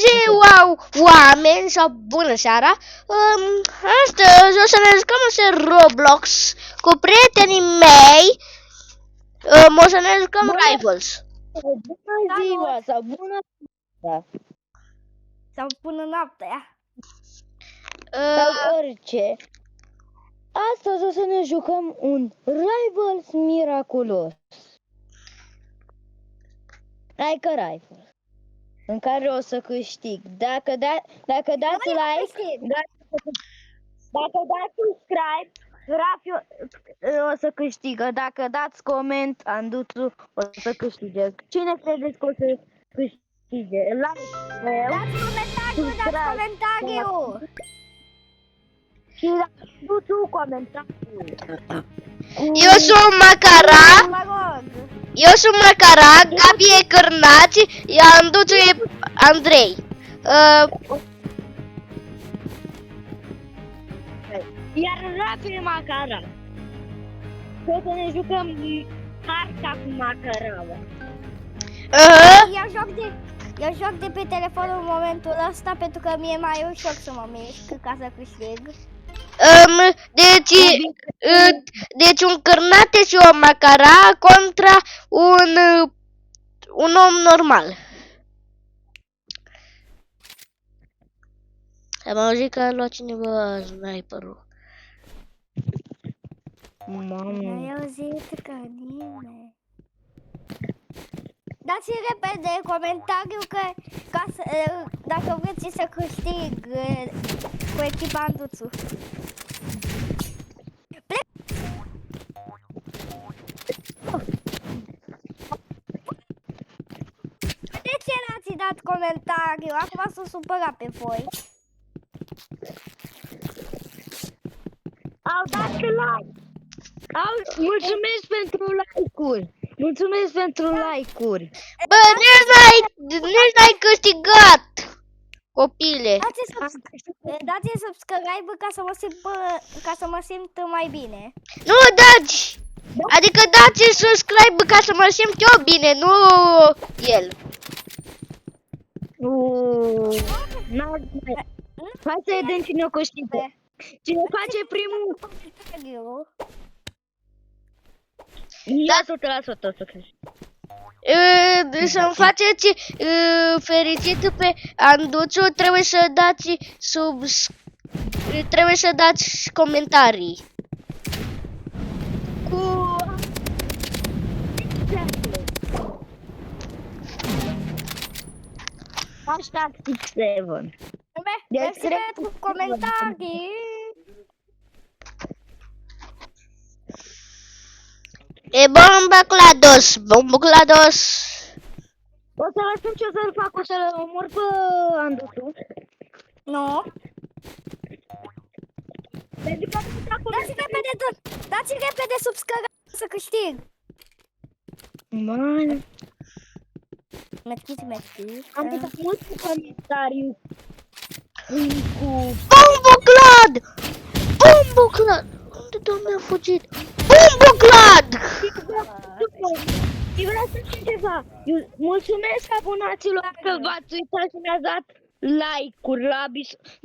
ziua, oameni, sau bună seara! Astăzi o să ne jucăm în serie Roblox cu prietenii mei. O să ne jucăm Rivals. Bună ziua sau bună seara. Sau până noaptea. Sau orice. Astăzi o să ne jucăm un Rivals miraculos. Like a Rivals. În care o să câștig. Dacă dați like, dacă dați subscribe, Rafi o să câștigă. Dacă dați coment, Anduțu o să câștige. Cine credeți că o să câștige? Dați comentariu! Și Anduțu comentariu. Eu sunt Macara. Mă rog. Eu sunt Macara, Gabi e Cârnați, Anduțu e Andrei. Iar Rafi e Macara. O să ne jucăm harta cu Macaraua. Eu joc de pe telefon în momentul ăsta pentru că mie e mai ușor să mă mișc ca să câștig. Deci un cârnate și o Macara contra un om normal. Am auzit că a luat cineva sniperul. N-ai auzit că nimeni. Dați repede comentariu dacă vreți să câștig cu echipa Anduțu. De ce n-ați dat comentariu? Acum sunt supărat pe voi. Au dat like. Mulțumesc pentru like-uri. Mulțumesc pentru like-uri. Bă, nici n-ai câștigat, copile. Dați subscribe ca să mă simt mai bine. Nu dați! Adică dați subscribe ca să mă simt eu bine, nu el. Hai să vedem cine o câștigă. Cine face primul... Lasă-o să câștige. Să-mi faceți fericit pe Anduțu, trebuie să dați comentarii. Hashtag 67. Mersi pentru comentarii. E bomba clados, bomba clados. O să vă spun ce o să-l fac, o să-l omor pe Anduțu. Nu. Dați repede subscribe să câștig. Man. Mersi. Am dat multe comentarii. Bomboclad! Bomboclad! Unde doamne a fugit? Bomboclad! Și vreau să spun ceva. Mulțumesc abonaților că v-ați uitat și mi-ați dat like-uri la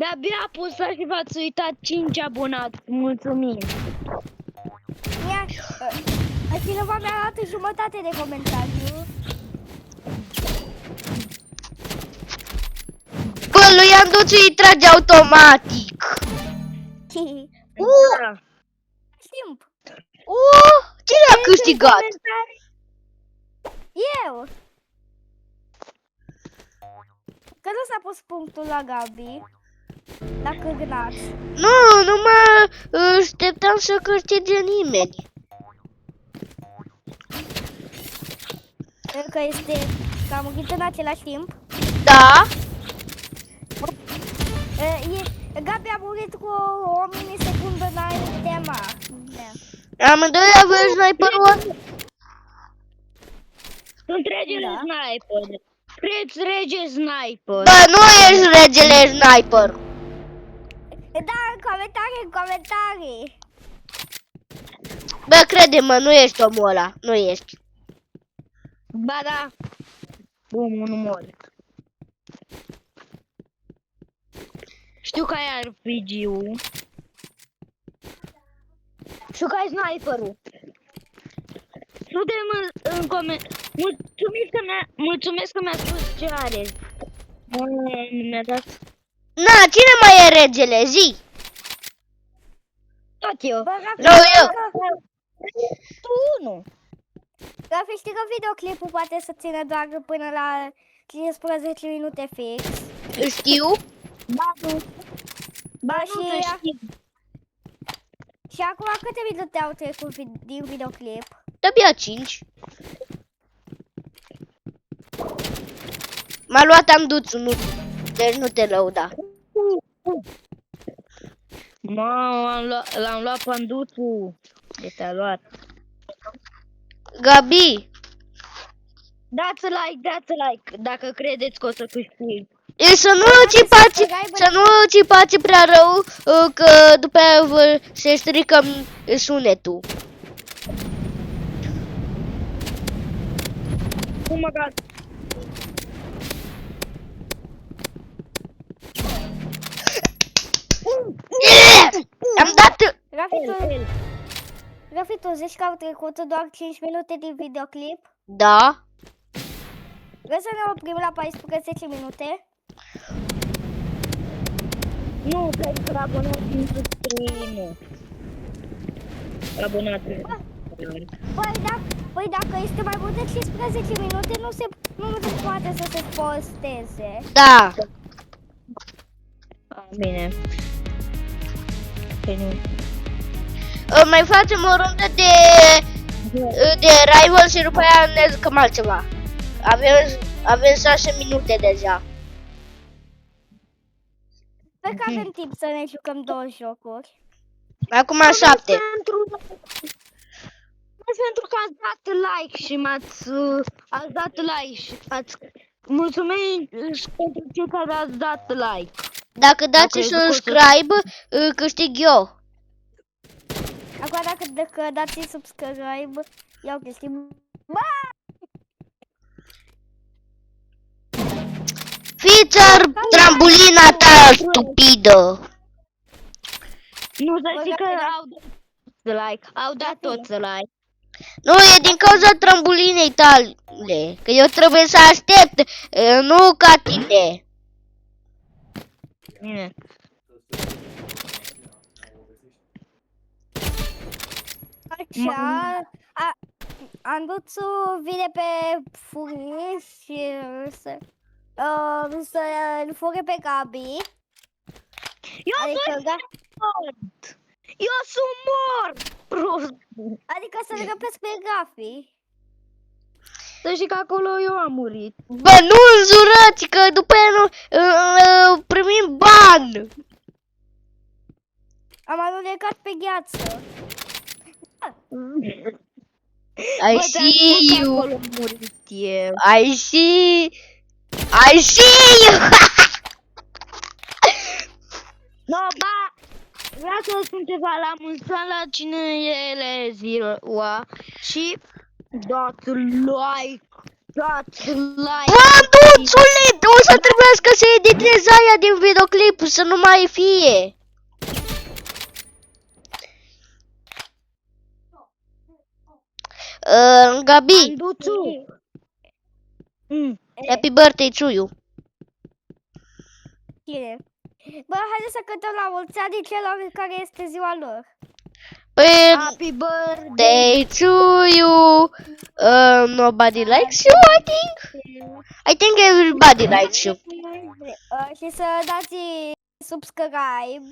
de-abia a pus și v-ați uitat 5 abonați. Mulțumim. Cineva mi-a dat jumătate de comentariu. Bă, lui Anduțu îi trage automatic. Timp. Cine a câștigat? Eu. Că nu s-a pus punctul la Gabi. La Cârnați. Nu mă așteptam să câștige nimeni. Pentru că am murit în același timp. Da? Gabi a murit cu o minisecundă înaintea mea. Amândoi avem sniperul. Sunt regele sniper. Preț rege sniper. Bă, nu ești regele sniper. Da, în comentarii. Bă, crede-mă, nu ești omul ăla. Nu ești. Ba da. Bun, nu mor. Știu că ai RPG-ul. Știu că ai sniperul. Spune-mă în comentarii. Mulțumesc că mi-a spus ce are. Mi-a dat Na, cine mai e regele? Zi! tot eu. Bă, Rafi, Nu, eu. Tu unu. Rafi, știi că videoclipul poate să țină doar până la 15 minute fix. Știu. Ba nu. Ba nu Și- te știi. Și acum câte minute au trecut din videoclip? De-abia 5. M-a luat Anduțu, nu, deci nu te lăuda. L-am luat panduțul. De te-a luat. Gabi, Dați like, dacă credeți că o să câștig. e să nu țipați prea rău, că după aia se strică sunetul. Oh my god. Am dat... Rafi, tu zici că au trecut doar 5 minute din videoclip? Da. Vrei să ne oprim la 14 minute? Nu, cred că abonații nu subscriu. Abonații. Păi dacă este mai mult de 15 minute, nu se poate să se posteze. Da. Bine. Păi nu. Mai facem o rundă de rival și după aia ne jucăm altceva. Avem 6 minute deja. Sper că avem timp să ne jucăm 2 jocuri. Acum 7. Pentru că ați dat like și ați dat like și mulțumim pentru cei care ați dat like. Dacă dați Dacă subscribe, câștig eu. Acum dacă dați subscribe, iau chestii. Fiți-ar trambulina ta stupidă. Nu să Bă, știi că Gabriela. au dat like. Au dat toți like. Nu, e din cauza trambulinei tale. Că eu trebuie să aștept, nu ca tine. Bine. Așa, Anduțu vine pe furie și să-l fure pe Gabi. Eu Adică, sunt mort! Eu sunt mort! Prost! adică să-l răpesc pe Gabi. Să știi că acolo eu am murit. Bă, nu înjurați, că după aia nu primim ban. Am alunecat pe gheață. I Bă, see dar nu că you. acolo am murit eu. I see you. No, ba! Vreau să spun ceva la mulți ani la cine ele ziua și dați like! Dați like! Banduțule, o să trebuiască să editez aia din videoclip, să nu mai fie. Gabi, Anduțu! happy birthday to you. Cine? Bă, haide să cântăm la mulți ani celor care este ziua lor. Păi, Happy birthday! day to you. Nobody likes you, I think. I think everybody likes you. Și să dați subscribe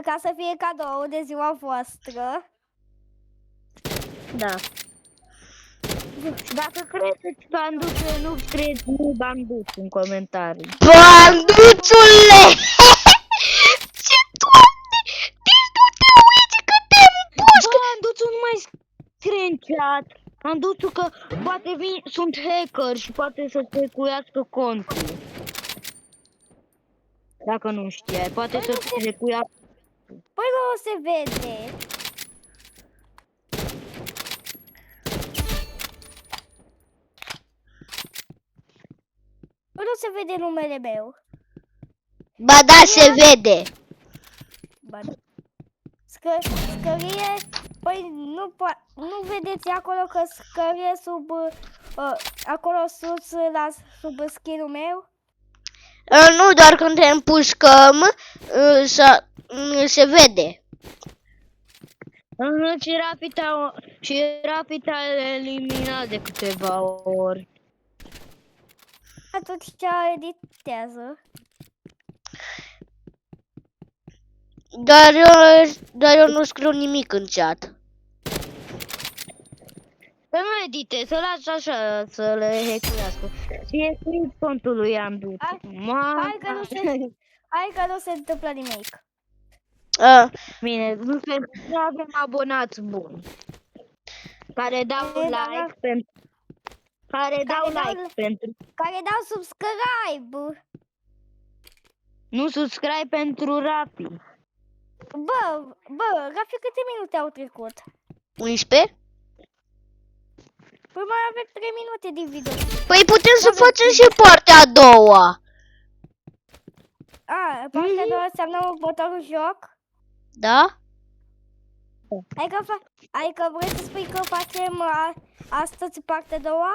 ca să fie cadou de ziua voastră. Da. Dacă credeți că Anduțu nu scrieți nu Banduțu în comentarii. Banduțule! Ce toate! Deci nu te uiți cât te împușcă! Bă, Anduțu nu mai scrie în chat. Anduțu că poate sunt hacker și poate să trecuiască contul. Dacă nu știai, poate să trecuiască. Păi nu se vede. Păi nu se vede numele meu. Ba da, se vede. Ba, da. Scărie, păi nu vedeți acolo că scărie sub, acolo sus, sub skin-ul meu? Nu, doar când te împușcăm, se vede. Și Rafi te-a eliminat de câteva ori. Atunci ce editează? Dar eu nu scriu nimic în chat. Să nu editezi, să lași așa, să le hackuiască. Și e scris contul lui Andu. Hai că nu se întâmplă nimic. Bine, nu avem abonați buni. Care dau like pentru... Care dau subscribe. Nu subscribe pentru Rafi. Bă, Rafi, câte minute au trecut? 11? Păi mai avem 3 minute de video. Păi putem să facem și partea a doua. Partea a doua înseamnă următorul joc? Da? Adică vrei să spui că facem astăzi partea a doua?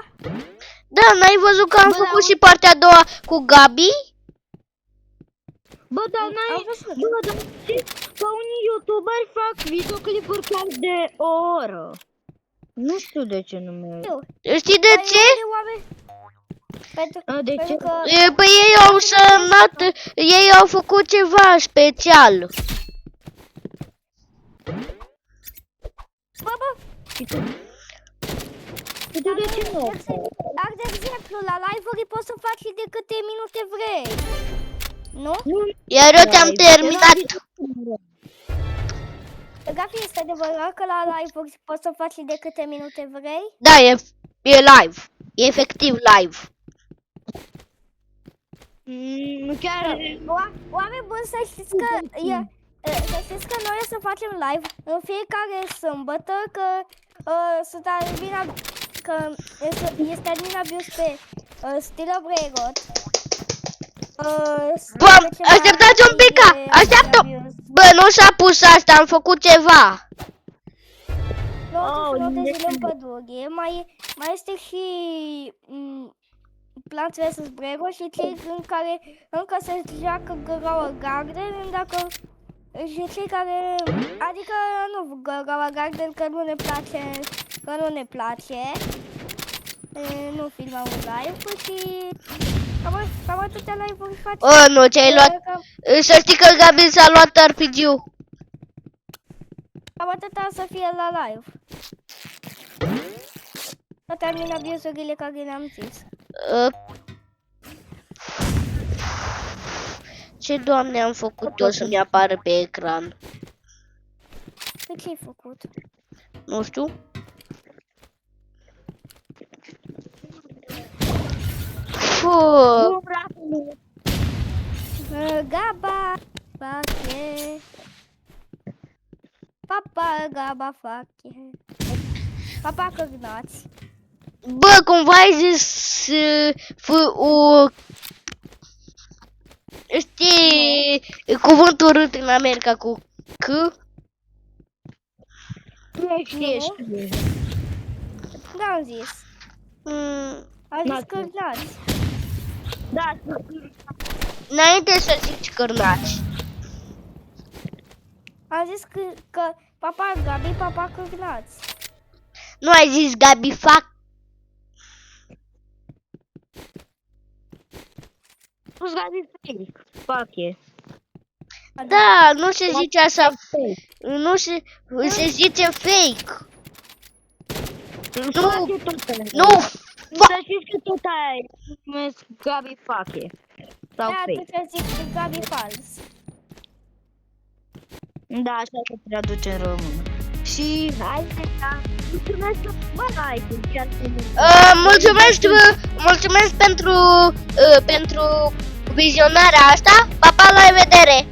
Da, n-ai văzut că am făcut și partea a doua cu Gabi? Bă, dar că unii youtuberi fac videoclipuri chiar de o oră. Nu știu de ce nu mi-e. Știi de ce? De ce? Păi ei au semnat, ei au făcut ceva special. Bă, De ce nu? dar de exemplu, la live-uri poți să faci și de câte minute vrei. Nu? Iar eu te-am terminat. Gafi, este adevărat că la live-uri poți să faci și de câte minute vrei? Da, e live. E efectiv live. Chiar... Oameni buni, să știți că noi o să facem live în fiecare sâmbătă, că sunt admin, că este admin abuz pe Stilo Bregot. Bă, așteptați un pic, așteaptă! Bă, nu s-a pus asta, am făcut ceva. Note zile în pădure, mai este și Plants vs. Brego și cei în care încă se joacă Grower Garden, și cei care, adică nu Grower Garden, că nu ne place, nu filmăm un live și cam atâtea live-uri facem. Nu, ce-ai luat? Să știi că Gabi s-a luat RPG-ul. Cam atâta să fie la live. Să termin abuzurile care le-am zis. Ce doamne am făcut eu să-mi apară pe ecran? Pe ce ai făcut? Nu știu. Gaba, fache. Papa, Gaba, fache. Papa, căgnați. Bă, cumva ai zis știi cuvântul urât în America cu C? Știi. Da, am zis. Am zis căgnați. Da, Înainte să zici cărnați. Am zis că papa Gabi, papa căgnați. Nu ai zis Gabi fac? spus Gabi fake. Fache. Da, nu se zice așa. Nu se zice fake. Nu. Să știți că tot aia numesc Gabi fache. Sau Da, fake. tu ți-ai zis Gabi fals. Da, așa se traduce în română. Și hai să mulțumesc bă, like-uri chiar să Mulțumesc pentru vizionarea asta. Pa, pa, la revedere!